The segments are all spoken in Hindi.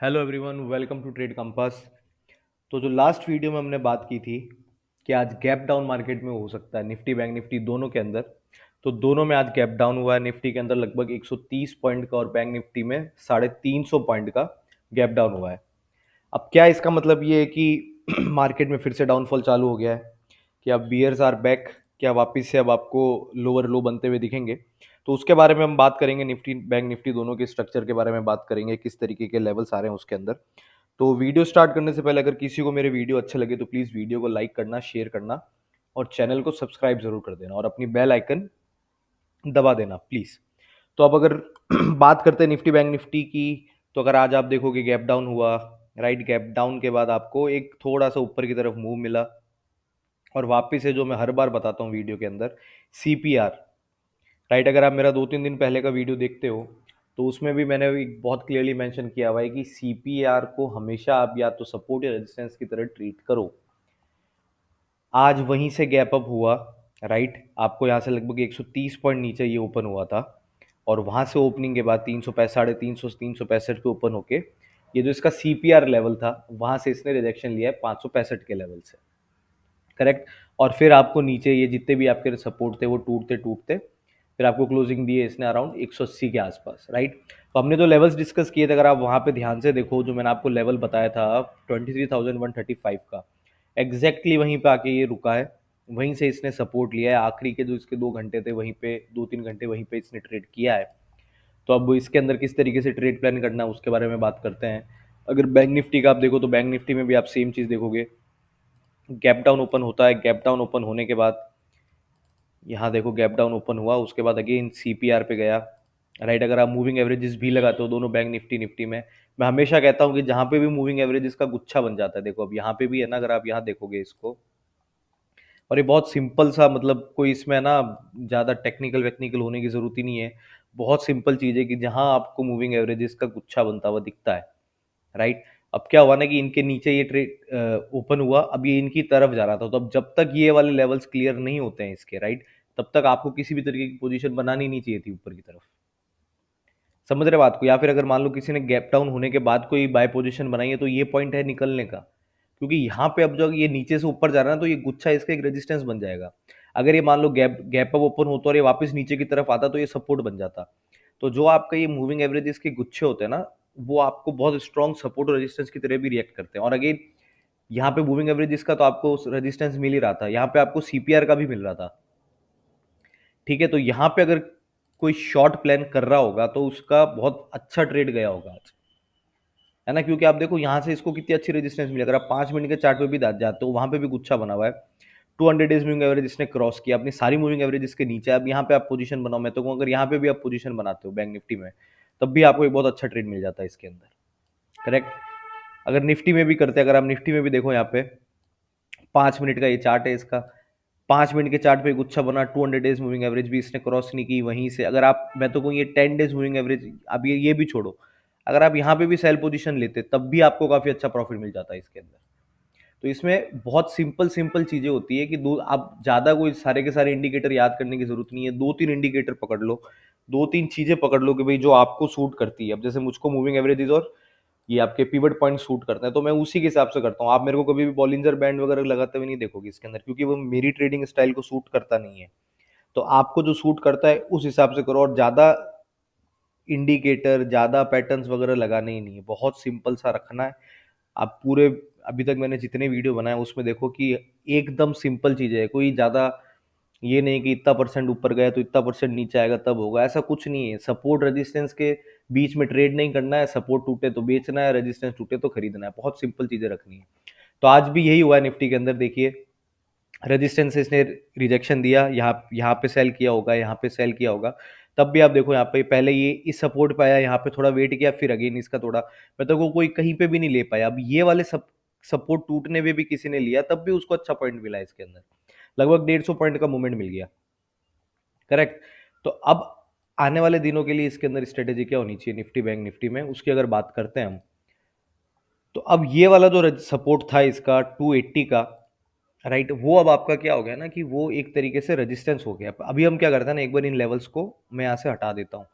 Hello everyone, welcome to Trade Compass. तो जो लास्ट वीडियो में हमने बात की थी कि आज गैप डाउन मार्केट में हो सकता है निफ्टी बैंक निफ्टी दोनों के अंदर। तो दोनों में आज गैप डाउन हुआ है। निफ्टी के अंदर लगभग 130 पॉइंट का और बैंक निफ्टी में 350 पॉइंट का गैप डाउन हुआ है। अब क्या इसका मतलब ये है कि मार्केट में फिर से डाउनफॉल चालू हो गया है कि अब बियर्स आर बैक, क्या वापस से अब आपको लोअर लो बनते हुए दिखेंगे? तो उसके बारे में हम बात करेंगे। निफ्टी बैंक निफ्टी दोनों के स्ट्रक्चर के बारे में बात करेंगे, किस तरीके के लेवल्स आ रहे हैं उसके अंदर। तो वीडियो स्टार्ट करने से पहले अगर किसी को मेरे वीडियो अच्छे लगे तो प्लीज़ वीडियो को लाइक करना, शेयर करना और चैनल को सब्सक्राइब जरूर कर देना और अपनी बेल आइकन दबा देना प्लीज़। तो अब अगर बात करते हैं निफ्टी बैंक निफ्टी की, तो अगर आज आप देखोगे गैप डाउन हुआ, राइट। गैप डाउन के बाद आपको एक थोड़ा सा ऊपर की तरफ मूव मिला और वापस से जो मैं हर बार बताता हूँ वीडियो के अंदर, सीपीआर, राइट। अगर आप मेरा 2-3 दिन पहले का वीडियो देखते हो तो उसमें भी मैंने एक बहुत क्लियरली मेंशन किया हुआ है कि सीपीआर को हमेशा आप या तो सपोर्ट या रेजिस्टेंस की तरह ट्रीट करो। आज वहीं से गैप अप हुआ, राइट। आपको यहाँ से लगभग 130 पॉइंट नीचे ये ओपन हुआ था और वहाँ से ओपनिंग के बाद 365 365 पे ओपन होके ये जो इसका सीपीआर लेवल था वहाँ से इसने रिजेक्शन लिया है 565 के लेवल से, करेक्ट। और फिर आपको नीचे ये जितने भी आपके सपोर्ट थे वो टूटते टूटते फिर आपको क्लोजिंग दी है इसने अराउंड 180 के आसपास, राइट। तो हमने जो लेवल्स डिस्कस किए थे, अगर आप वहाँ पे ध्यान से देखो, जो मैंने आपको लेवल बताया था 23,135 का, एग्जैक्टली वहीं पे आके ये रुका है। वहीं से इसने सपोर्ट लिया है। आखिरी के जो इसके 2 घंटे थे वहीं पे 2-3 घंटे वहीं पे इसने ट्रेड किया है। तो अब इसके अंदर किस तरीके से ट्रेड प्लान करना है उसके बारे में बात करते हैं। अगर बैंक निफ्टी का आप देखो तो बैंक निफ्टी में भी आप सेम चीज़ देखोगे। गैप डाउन ओपन होता है, गैप डाउन ओपन होने के बाद यहाँ देखो गैप डाउन ओपन हुआ, उसके बाद अगेन सीपीआर पे गया, राइट। अगर आप मूविंग एवरेजेस भी लगाते हो दोनों बैंक निफ्टी निफ्टी में, मैं हमेशा कहता हूँ कि जहाँ पे भी मूविंग एवरेजेस का गुच्छा बन जाता है, देखो अब यहाँ पे भी है ना, अगर आप यहाँ देखोगे इसको, और ये बहुत सिंपल सा, मतलब कोई इसमें ना ज़्यादा टेक्निकल वेक्निकल होने की ज़रूरत ही नहीं है। बहुत सिंपल चीज़ है कि जहाँ आपको मूविंग एवरेजेस का गुच्छा बनता हुआ दिखता है, राइट। अब क्या हुआ ना कि इनके नीचे ये ट्रेड ओपन हुआ, अब ये इनकी तरफ जा रहा था। तो अब जब तक ये वाले लेवल्स क्लियर नहीं होते हैं इसके, राइट, तब तक आपको किसी भी तरीके की पोजीशन बनानी नहीं चाहिए थी ऊपर की तरफ। समझ रहे बात को? या फिर अगर मान लो किसी ने गैप डाउन होने के बाद कोई बाय पोजीशन बनाई है तो ये पॉइंट है निकलने का, क्योंकि यहाँ पे अब जब ये नीचे से ऊपर जा रहा है ना तो ये गुच्छा इसका एक रेजिस्टेंस बन जाएगा। अगर ये मान लो गैप गैप अप ओपन होता और ये वापस नीचे की तरफ आता तो ये सपोर्ट बन जाता। तो जो आपका ये मूविंग एवरेजेस के गुच्छे होते हैं ना, वो आपको बहुत स्ट्रॉन्ग सपोर्ट और रेजिस्टेंस की तरह भी रिएक्ट करते हैं। और अगेन यहाँ पे मूविंग एवरेजेस का तो आपको रेजिस्टेंस मिल ही रहा था, यहाँ पे आपको सीपीआर का भी मिल रहा था, ठीक है। तो यहाँ पे अगर कोई शॉर्ट प्लान कर रहा होगा तो उसका बहुत अच्छा ट्रेड गया होगा आज, है ना। क्योंकि आप देखो यहाँ से इसको कितनी अच्छी रेजिस्टेंस मिली। अगर आप 5 मिनट के चार्ट पे भी जाते हो, वहां पे भी गुच्छा बना हुआ है। 200 डेज मूविंग एवरेज इसने क्रॉस किया, अपनी सारी मूविंग एवरेज के नीचे। अब यहाँ पे आप पोजीशन बनाओ, मैं तो कहूँ अगर यहाँ पे भी आप पोजीशन बनाते हो बैंक निफ्टी में, तब भी आपको एक बहुत अच्छा ट्रेड मिल जाता है इसके अंदर, करेक्ट। अगर निफ्टी में भी करते हैं, अगर आप निफ्टी में भी देखो, यहाँ पे 5 मिनट का ये चार्ट है इसका। 5 मिनट के चार्ट पे गुच्छा बना, 200 डेज मूविंग एवरेज भी इसने क्रॉस नहीं की। वहीं से अगर आप, मैं तो कहूँ ये 10 डेज मूविंग एवरेज, अब ये भी छोड़ो, अगर आप यहाँ पे भी सेल पोजीशन लेते तब भी आपको काफी अच्छा प्रॉफिट मिल जाता है इसके अंदर। तो इसमें बहुत सिंपल सिंपल चीजें होती है कि दो, आप ज्यादा कोई सारे के सारे इंडिकेटर याद करने की जरूरत नहीं है। 2-3 इंडिकेटर पकड़ लो, 2-3 चीजें पकड़ लो कि भाई जो आपको सूट करती है। अब जैसे मुझको मूविंग एवरेजेस और ये आपके पिवट पॉइंट सूट करते हैं तो मैं उसी के हिसाब से करता हूँ। आप मेरे को कभी भी बॉलिंजर बैंड वगैरह लगाते हुए नहीं देखोगे इसके अंदर, क्योंकि वो मेरी ट्रेडिंग स्टाइल को सूट करता नहीं है। तो आपको जो सूट करता है उस हिसाब से करो, और ज्यादा इंडिकेटर, ज्यादा पैटर्न्स वगैरह लगाने ही नहीं है, बहुत सिंपल सा रखना है। आप पूरे, अभी तक मैंने जितने वीडियो बनाए उसमें देखो कि एकदम सिंपल चीज़ है। कोई ज़्यादा ये नहीं कि इतना परसेंट ऊपर गया तो इतना परसेंट नीचे आएगा तब होगा, ऐसा कुछ नहीं है। सपोर्ट रेजिस्टेंस के बीच में ट्रेड नहीं करना है। सपोर्ट टूटे तो बेचना है, रेजिस्टेंस टूटे तो खरीदना है। बहुत सिंपल चीज़ें रखनी है। तो आज भी यही हुआ है निफ्टी के अंदर। देखिए रेजिस्टेंस से इसने रिजेक्शन दिया, यहाँ यहाँ पे सेल किया होगा, यहाँ पे सेल किया होगा। तब भी आप देखो यहाँ पे पहले ये इस सपोर्ट पे आया, यहाँ पे थोड़ा वेट किया, फिर अगेन इसका थोड़ा, मतलब वो कोई कहीं पे भी नहीं ले पाया। अब ये वाले सपोर्ट टूटने में भी किसी ने लिया, तब भी उसको अच्छा पॉइंट मिला इसके अंदर। लगभग 150 पॉइंट का मूवमेंट मिल गया, करेक्ट। तो अब आने वाले दिनों के लिए इसके अंदर स्ट्रेटेजी क्या होनी चाहिए निफ्टी बैंक निफ्टी में, उसकी अगर बात करते हैं हम, तो अब ये वाला जो सपोर्ट था इसका 280 का, राइट, वो अब आपका क्या हो गया ना कि वो एक तरीके से रेजिस्टेंस हो गया। अभी हम क्या करते हैं ना, एक बार इन लेवल्स को मैं यहाँ से हटा देता हूँ,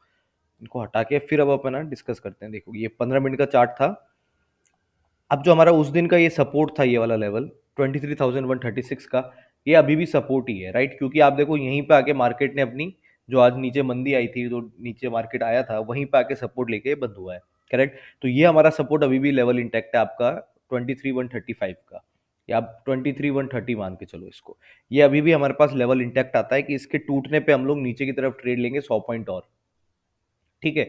इनको हटा के फिर अब अपन ना डिस्कस करते हैं। देखो ये 15 मिनट का चार्ट था, अब जो हमारा उस दिन का ये सपोर्ट था, ये वाला लेवल 23,136 का, ये अभी भी सपोर्ट ही है, राइट? क्योंकि आप देखो यहीं पे आके मार्केट ने अपनी, जो आज नीचे मंदी आई थी, जो नीचे मार्केट आया था, वहीं पे आके सपोर्ट लेके बंद हुआ है, करेक्ट? तो ये हमारा सपोर्ट अभी भी लेवल इंटैक्ट है आपका 23,135 का, या आप 23,130 मान के चलो इसको। ये अभी भी हमारे पास लेवल इंटैक्ट आता है कि इसके टूटने पे हम लोग नीचे की तरफ ट्रेड लेंगे 100 पॉइंट और, ठीक है?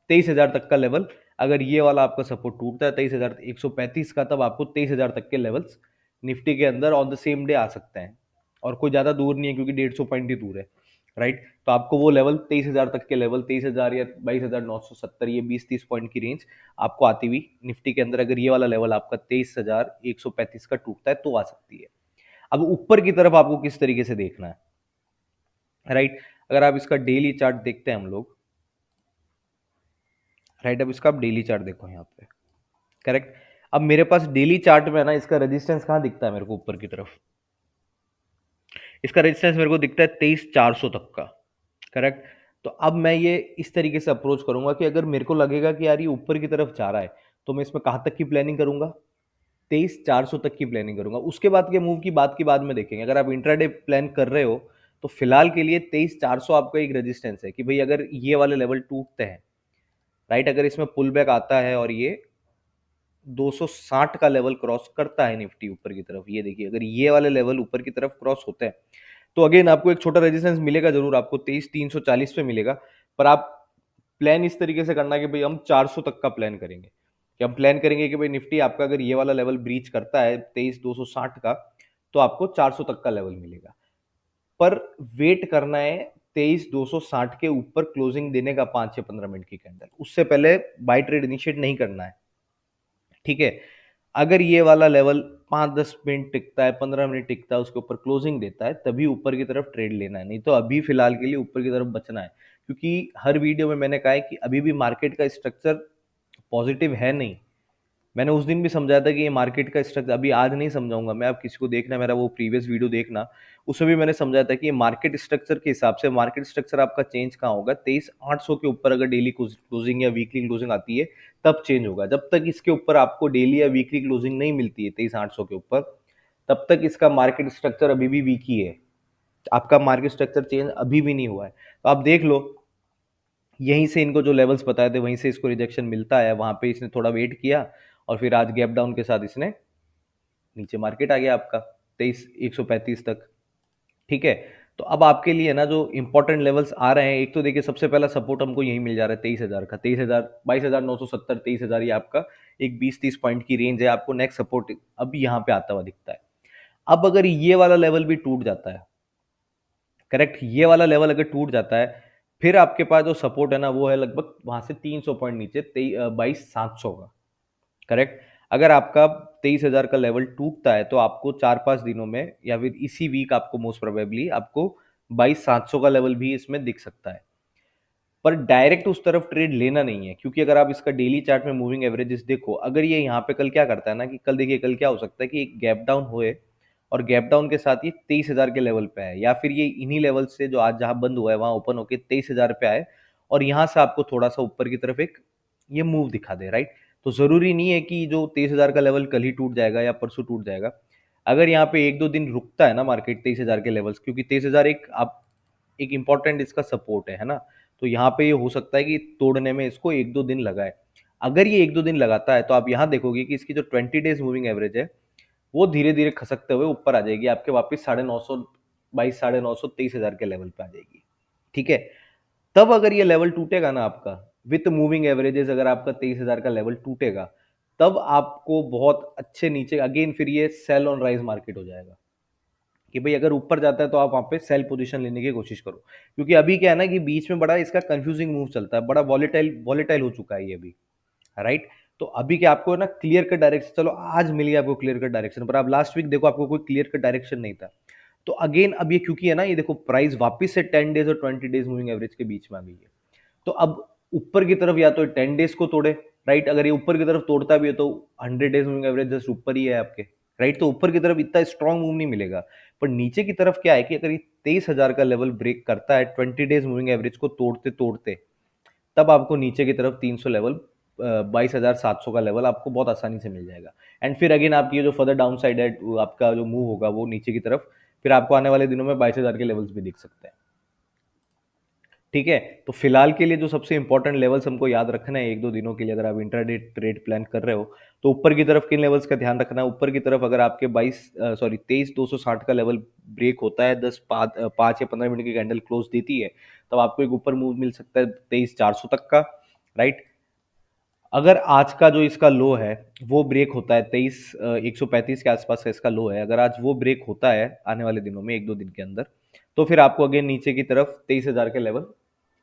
23,000 तक का लेवल, अगर ये वाला आपका सपोर्ट टूटता है 23,135 का, तब आपको 23,000 तक के लेवल्स निफ्टी के अंदर ऑन द सेम डे आ सकते हैं, और कोई ज़्यादा दूर नहीं है क्योंकि 150 पॉइंट ही दूर है, राइट? तो आपको वो लेवल 23,000 तक के लेवल, 23,000 या 22,970, ये 20-30 पॉइंट की रेंज आपको आती हुई निफ्टी के अंदर, अगर ये वाला लेवल आपका 23,135 का टूटता है तो आ सकती है। अब ऊपर की तरफ आपको किस तरीके से देखना है, राइट? अगर आप इसका डेली चार्ट देखते हैं हम लोग, राइट? अब इसका आप डेली चार्ट देखो यहाँ पे, करेक्ट? अब मेरे पास डेली चार्ट में ना इसका रेजिस्टेंस कहाँ दिखता है मेरे को ऊपर की तरफ, इसका रेजिस्टेंस मेरे को दिखता है 23,400 तक का, करेक्ट? तो अब मैं ये इस तरीके से अप्रोच करूंगा कि अगर मेरे को लगेगा कि यार ये ऊपर की तरफ जा रहा है, तो मैं इसमें कहाँ तक की प्लानिंग करूंगा, 23,400 तक की प्लानिंग करूंगा। उसके बाद के मूव की बात बाद में देखेंगे। अगर आप इंट्राडे प्लान कर रहे हो तो फिलहाल के लिए 23,400 आपका एक रेजिस्टेंस है कि भाई अगर ये वाले लेवल टूटते हैं, राइट, अगर इसमें पुल बैक आता है और ये 260 का लेवल क्रॉस करता है निफ्टी ऊपर की तरफ, ये देखिए अगर ये वाले लेवल ऊपर की तरफ क्रॉस होते हैं, तो अगेन आपको एक छोटा रेजिस्टेंस मिलेगा जरूर, आपको 23,340 पे मिलेगा। पर आप प्लान इस तरीके से करना कि भाई हम 400 तक का प्लान करेंगे, कि हम प्लान करेंगे कि भाई निफ्टी आपका अगर ये वाला लेवल ब्रीच करता है 23,260 का, तो आपको 400 तक का लेवल मिलेगा। पर वेट करना है 23,260 के ऊपर क्लोजिंग देने का 5 या 15 मिनट की कैंडल, उससे पहले बाय ट्रेड इनिशिएट नहीं करना है, ठीक है? अगर ये वाला लेवल 5-10 मिनट टिकता है, 15 मिनट टिकता है, उसके ऊपर क्लोजिंग देता है, तभी ऊपर की तरफ ट्रेड लेना है, नहीं तो अभी फिलहाल के लिए ऊपर की तरफ बचना है। क्योंकि हर वीडियो में मैंने कहा है कि अभी भी मार्केट का स्ट्रक्चर पॉजिटिव है नहीं। मैंने उस दिन भी समझाया था कि ये मार्केट का स्ट्रक्चर, अभी आज नहीं समझाऊंगा मैं, आप किसी को देखना, मेरा वो प्रीवियस वीडियो देखना, उसमें भी मैंने समझाया था कि ये मार्केट स्ट्रक्चर के हिसाब से, मार्केट स्ट्रक्चर आपका चेंज कहाँ होगा, 23,800 के ऊपर अगर डेली क्लोजिंग या वीकली क्लोजिंग आती है तब चेंज होगा। जब तक इसके ऊपर आपको डेली या वीकली क्लोजिंग नहीं मिलती है 23,800 के ऊपर, तब तक इसका मार्केट स्ट्रक्चर अभी भी वीक ही है, आपका मार्केट स्ट्रक्चर चेंज अभी भी नहीं हुआ है। तो आप देख लो, यहीं से इनको जो लेवल्स बताए थे वहीं से इसको रिजेक्शन मिलता है, वहां पे इसने थोड़ा वेट किया और फिर आज गैप डाउन के साथ इसने नीचे मार्केट आ गया आपका 23,135 तक, ठीक है? तो अब आपके लिए ना जो इंपॉर्टेंट लेवल्स आ रहे हैं, एक तो देखिए सबसे पहला सपोर्ट हमको यही मिल जा रहा है 23,000 का, 23,000, 22,970, 23,000, ये आपका एक 20-30 पॉइंट की रेंज है। आपको नेक्स्ट सपोर्ट अब यहाँ पे आता हुआ दिखता है। अब अगर ये वाला लेवल भी टूट जाता है, करेक्ट, ये वाला लेवल अगर टूट जाता है, फिर आपके पास जो सपोर्ट है ना वो है लगभग वहां से 300 पॉइंट नीचे 22,700 का, करेक्ट? अगर आपका 23,000 का लेवल टूटता है तो आपको 4-5 दिनों में या फिर इसी वीक आपको मोस्ट प्रोबेबली आपको 22,700 का लेवल भी इसमें दिख सकता है। पर डायरेक्ट उस तरफ ट्रेड लेना नहीं है, क्योंकि अगर आप इसका डेली चार्ट में मूविंग एवरेजेस देखो, अगर ये यहाँ पे कल क्या करता है ना, कि कल देखिए कल क्या हो सकता है कि एक गैप डाउन होए और गैप डाउन के साथ ये 23,000 के लेवल पे आए, या फिर ये इन्हीं लेवल से जो आज जहां बंद हुआ है वहां ओपन होके 23,000 पे आए और यहाँ से आपको थोड़ा सा ऊपर की तरफ एक ये मूव दिखा दे, राइट? तो जरूरी नहीं है कि जो 23,000 का लेवल कल ही टूट जाएगा या परसों टूट जाएगा। अगर यहाँ पे 1-2 दिन रुकता है ना मार्केट 23,000 के लेवल्स, क्योंकि 23,000 एक आप एक इंपॉर्टेंट इसका सपोर्ट है ना, तो यहाँ पे ये हो सकता है कि तोड़ने में इसको 1-2 दिन लगा है। अगर ये 1-2 दिन लगाता है तो आप यहाँ देखोगे कि इसकी जो 20 डेज मूविंग एवरेज है वो धीरे धीरे खसकते हुए ऊपर आ जाएगी, आपके वापस 950, 22,900, 23,000 के लेवल पे आ जाएगी, ठीक है? तब अगर ये लेवल टूटेगा ना आपका विथ मूविंग एवरेजेस, अगर आपका 23,000 का लेवल टूटेगा, तब आपको बहुत अच्छे नीचे अगेन फिर ये सेल ऑन राइज मार्केट हो जाएगा, कि भाई अगर ऊपर जाता है तो आप वहां पे सेल पोजीशन लेने की कोशिश करो। क्योंकि अभी क्या है ना कि बीच में बड़ा इसका कंफ्यूजिंग मूव चलता है, बड़ा वॉलेटाइल वॉलेटाइल हो चुका है ये अभी, राइट? तो अभी क्या आपको ना क्लियर कट डायरेक्शन, चलो आज मिल गया आपको क्लियर कट डायरेक्शन, पर आप लास्ट वीक देखो आपको कोई क्लियर कट डायरेक्शन नहीं था। तो अगेन अब ये क्योंकि है ना, ये देखो प्राइस वापस से 10 डेज और 20 डेज मूविंग एवरेज के बीच में आ गई है। तो अब ऊपर की तरफ या तो 10 डेज को तोड़े, राइट? अगर ये ऊपर की तरफ तोड़ता भी है तो 100 डेज मूविंग एवरेज जस्ट ऊपर ही है आपके, राइट? तो ऊपर की तरफ इतना स्ट्रॉन्ग मूव नहीं मिलेगा। पर नीचे की तरफ क्या है कि अगर ये 23,000 का लेवल ब्रेक करता है 20 डेज मूविंग एवरेज को तोड़ते तोड़ते, तब आपको नीचे की तरफ 300 लेवल 22,700 का लेवल आपको बहुत आसानी से मिल जाएगा। एंड फिर अगेन आपकी ये जो फर्दर डाउन साइड है, आपका जो मूव होगा वो नीचे की तरफ, फिर आपको आने वाले दिनों में 22,000 के लेवल्स भी दिख सकते हैं। ठीक है, तो फिलहाल के लिए जो सबसे इंपॉर्टेंट लेवल्स हमको याद रखना है एक दो दिनों के लिए, अगर आप इंट्राडे ट्रेड प्लान कर रहे हो, तो ऊपर की तरफ किन लेवल्स का ध्यान रखना है। ऊपर की तरफ अगर आपके 23,260 का लेवल ब्रेक होता है, 5 या 15 मिनट की कैंडल क्लोज देती है, तब आपको एक ऊपर मूव मिल सकता है 23,400 तक का, राइट। अगर आज का जो इसका लो है वो ब्रेक होता है 135 के आसपास का इसका लो है, अगर आज वो ब्रेक होता है आने वाले दिनों में एक दो दिन के अंदर, तो फिर आपको अगेन नीचे की तरफ 23,000 के लेवल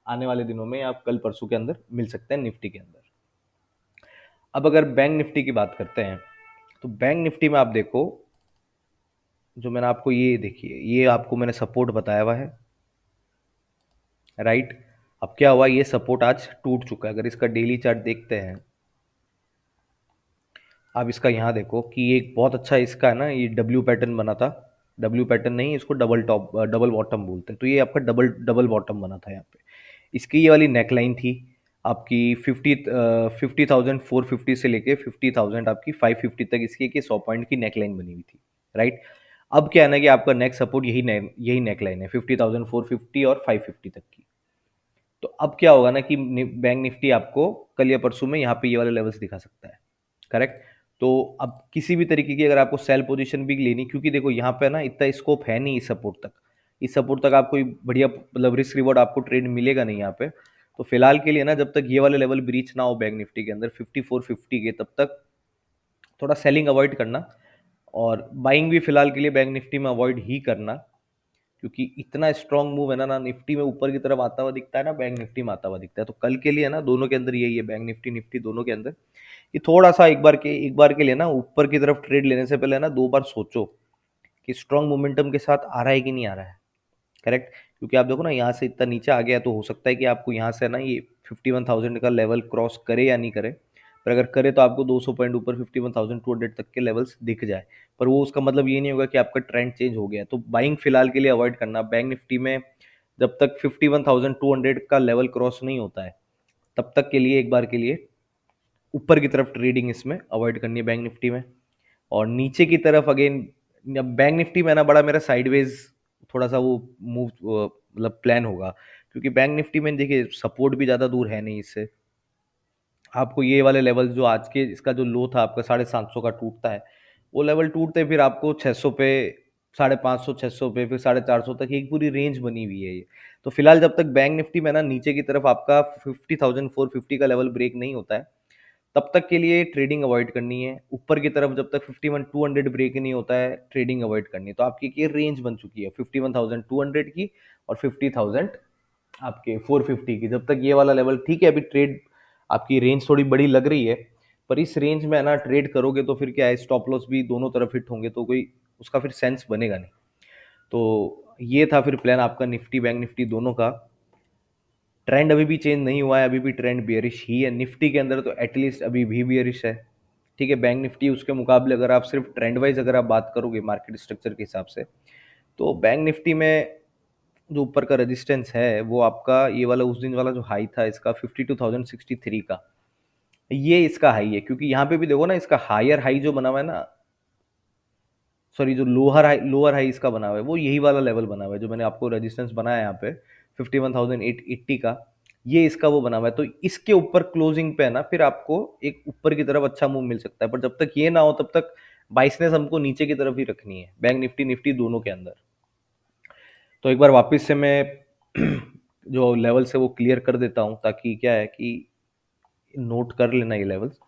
आने वाले दिनों में या कल परसों के अंदर मिल सकते हैं निफ्टी के अंदर। अब अगर बैंक निफ्टी की बात करते हैं, तो बैंक निफ्टी में आप देखो, जो मैंने आपको ये देखिए, ये आपको मैंने सपोर्ट बताया हुआ है, राइट। अब क्या हुआ, ये सपोर्ट आज टूट चुका है। अगर इसका डेली चार्ट देखते हैं, आप इसका यहाँ देखो कि ये एक बहुत अच्छा इसका है ना, ये डब्ल्यू पैटर्न बना था। डब्ल्यू पैटर्न नहीं, इसको डबल बॉटम बोलते हैं। तो ये आपका डबल डबल बॉटम बना था यहाँ पे। इसकी ये वाली नेकलाइन थी आपकी 50,450 से लेके 50,000 आपकी 550 तक, इसकी एक 100 पॉइंट की नेकलाइन बनी हुई थी, राइट। अब क्या है ना कि आपका नेक्स्ट सपोर्ट यही नेकलाइन है 50,450 और 550 तक की। तो अब क्या होगा ना कि बैंक निफ्टी आपको कल या परसों में यहाँ पे ये वाले लेवल्स दिखा सकता है, करेक्ट। तो अब किसी भी तरीके की अगर आपको सेल पोजीशन भी लेनी, क्योंकि देखो यहाँ पे ना इतना स्कोप है नहीं इस सपोर्ट तक आपको बढ़िया मतलब रिस्क रिवॉर्ड आपको ट्रेड मिलेगा नहीं यहाँ पे। तो फिलहाल के लिए ना, जब तक ये वाले लेवल ब्रीच ना हो बैंक निफ्टी के अंदर 5450 के, तब तक थोड़ा सेलिंग अवॉइड करना, और बाइंग भी फिलहाल के लिए बैंक निफ्टी में अवॉइड ही करना, क्योंकि इतना स्ट्रांग मूव है ना, ना निफ्टी में ऊपर की तरफ आता हुआ दिखता है ना बैंक निफ्टी में आता हुआ दिखता है। तो कल के लिए ना दोनों के अंदर यही है, बैंक निफ्टी निफ्टी दोनों के अंदर कि थोड़ा सा एक बार के लिए ना ऊपर की तरफ ट्रेड लेने से पहले ना दो बार सोचो कि स्ट्रांग मोमेंटम के साथ आ रहा है कि नहीं आ रहा है, करेक्ट। क्योंकि आप देखो ना, यहाँ से इतना नीचे आ गया तो हो सकता है कि आपको यहाँ से ना ये 51,000 का लेवल क्रॉस करे या नहीं करे। पर अगर करे तो आपको 200 पॉइंट ऊपर 51,200 तक के लेवल्स दिख जाए, पर वो उसका मतलब ये नहीं होगा कि आपका ट्रेंड चेंज हो गया है। तो बाइंग फिलहाल के लिए अवॉइड करना बैंक निफ्टी में, जब तक 51,200 का लेवल क्रॉस नहीं होता है, तब तक के लिए एक बार के लिए ऊपर की तरफ ट्रेडिंग इसमें अवॉइड करनी है बैंक निफ्टी में। और नीचे की तरफ अगेन बैंक निफ्टी में ना बड़ा मेरा साइडवेज थोड़ा सा वो मूव मतलब प्लान होगा, क्योंकि बैंक निफ्टी में देखिए सपोर्ट भी ज़्यादा दूर है नहीं इससे। आपको ये वाले लेवल जो आज के इसका जो लो था आपका 750 का टूटता है, वो लेवल टूटते फिर आपको 600 पे, 550 600 पे, फिर 450 तक एक पूरी रेंज बनी हुई है ये। तो फिलहाल जब तक बैंक निफ्टी में ना नीचे की तरफ आपका 50,450 का लेवल ब्रेक नहीं होता है, तब तक के लिए ट्रेडिंग अवॉइड करनी है। ऊपर की तरफ जब तक 51,200 ब्रेक नहीं होता है, ट्रेडिंग अवॉइड करनी है। तो आपकी ये रेंज बन चुकी है 51,200 की और 50,000 आपके 450 की। जब तक ये वाला लेवल ठीक है, अभी ट्रेड आपकी रेंज थोड़ी बड़ी लग रही है, पर इस रेंज में ना ट्रेड करोगे तो फिर क्या है, स्टॉप लॉस भी दोनों तरफ हिट होंगे, तो कोई उसका फिर सेंस बनेगा नहीं। तो ये था फिर प्लान आपका निफ्टी बैंक निफ्टी दोनों का। ट्रेंड अभी भी चेंज नहीं हुआ है, अभी भी ट्रेंड बियरिश ही है निफ्टी के अंदर, तो एटलीस्ट अभी भी बियरिश है। ठीक है, बैंक निफ्टी उसके मुकाबले अगर आप सिर्फ ट्रेंड वाइज अगर आप बात करोगे मार्केट स्ट्रक्चर के हिसाब से, तो बैंक निफ्टी में जो ऊपर का रेजिस्टेंस है वो आपका ये वाला उस दिन वाला जो हाई था इसका 52,063 का, ये इसका हाई है। क्योंकि यहाँ पे भी देखो ना, इसका हायर हाई जो बना हुआ है ना, सॉरी, जो लोअर हाई इसका बना हुआ है वो यही वाला लेवल बना हुआ है, जो मैंने आपको रेजिस्टेंस बनाया यहाँ पे 51,880 का, ये इसका वो बना हुआ है। तो इसके ऊपर क्लोजिंग पे है ना, फिर आपको एक ऊपर की तरफ अच्छा मूव मिल सकता है, पर जब तक ये ना हो तब तक बाइसनेस हमको नीचे की तरफ ही रखनी है बैंक निफ्टी निफ्टी दोनों के अंदर। तो एक बार वापस से मैं जो लेवल्स है वो क्लियर कर देता हूँ, ताकि क्या है कि नोट कर लेना ये लेवल्स।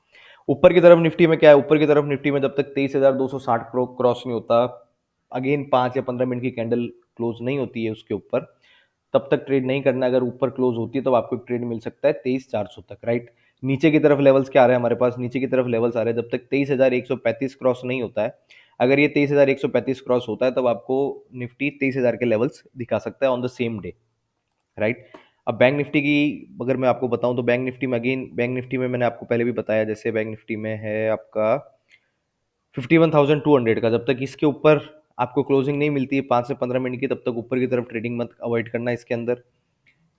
ऊपर की तरफ निफ्टी में क्या है, ऊपर की तरफ निफ्टी में जब तक 23,260 क्रॉस नहीं होता, अगेन 5 या 15 मिनट की कैंडल क्लोज नहीं होती है उसके ऊपर, तब तक ट्रेड नहीं करना। अगर ऊपर क्लोज होती है तो आपको ट्रेड मिल सकता है 23,400 तक, राइट। नीचे की तरफ लेवल्स क्या आ रहे हैं हमारे पास, नीचे की तरफ लेवल्स आ रहे हैं जब तक 23,135 क्रॉस नहीं होता है। अगर ये 23,135 क्रॉस होता है, तब आपको निफ्टी 23,000 के लेवल्स दिखा सकता है on the same day, right. अब बैंक निफ्टी की अगर मैं आपको बताऊं, तो बैंक निफ्टी में अगेन, बैंक निफ्टी में मैंने आपको पहले भी बताया, जैसे बैंक निफ्टी में है आपका 51,200 का, जब तक इसके ऊपर आपको क्लोजिंग नहीं मिलती है 5 से 15 मिनट की, तब तक ऊपर की तरफ ट्रेडिंग मत अवॉइड करना इसके अंदर।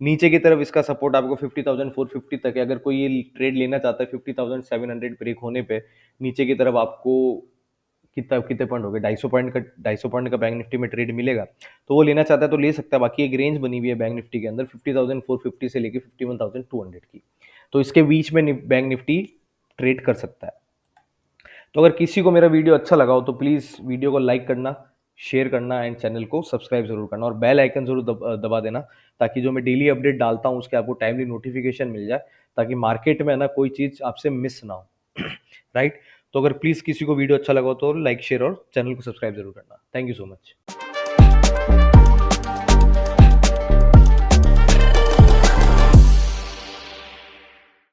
नीचे की तरफ इसका सपोर्ट आपको 50,450 तक है। अगर कोई ये ट्रेड लेना चाहता है 50,700 ब्रेक होने पे नीचे की तरफ आपको कितने पॉइंट हो गए, 250 पॉइंट का बैंक निफ्टी में ट्रेड मिलेगा, तो वो लेना चाहता है तो ले सकता है। बाकी एक रेंज बनी हुई है बैंक निफ्टी के अंदर 50,450 से लेके 51,200 की, तो इसके बीच में बैंक निफ्टी ट्रेड कर सकता है। तो अगर किसी को मेरा वीडियो अच्छा लगा हो तो प्लीज़ वीडियो को लाइक करना, शेयर करना एंड चैनल को सब्सक्राइब जरूर करना और बेल आइकन जरूर दबा देना, ताकि जो मैं डेली अपडेट डालता हूँ उसके आपको टाइमली नोटिफिकेशन मिल जाए, ताकि मार्केट में ना कोई चीज़ आपसे मिस ना हो। राइट। तो अगर प्लीज़ किसी को वीडियो अच्छा लगा हो तो लाइक शेयर और चैनल को सब्सक्राइब जरूर करना। Thank you so much.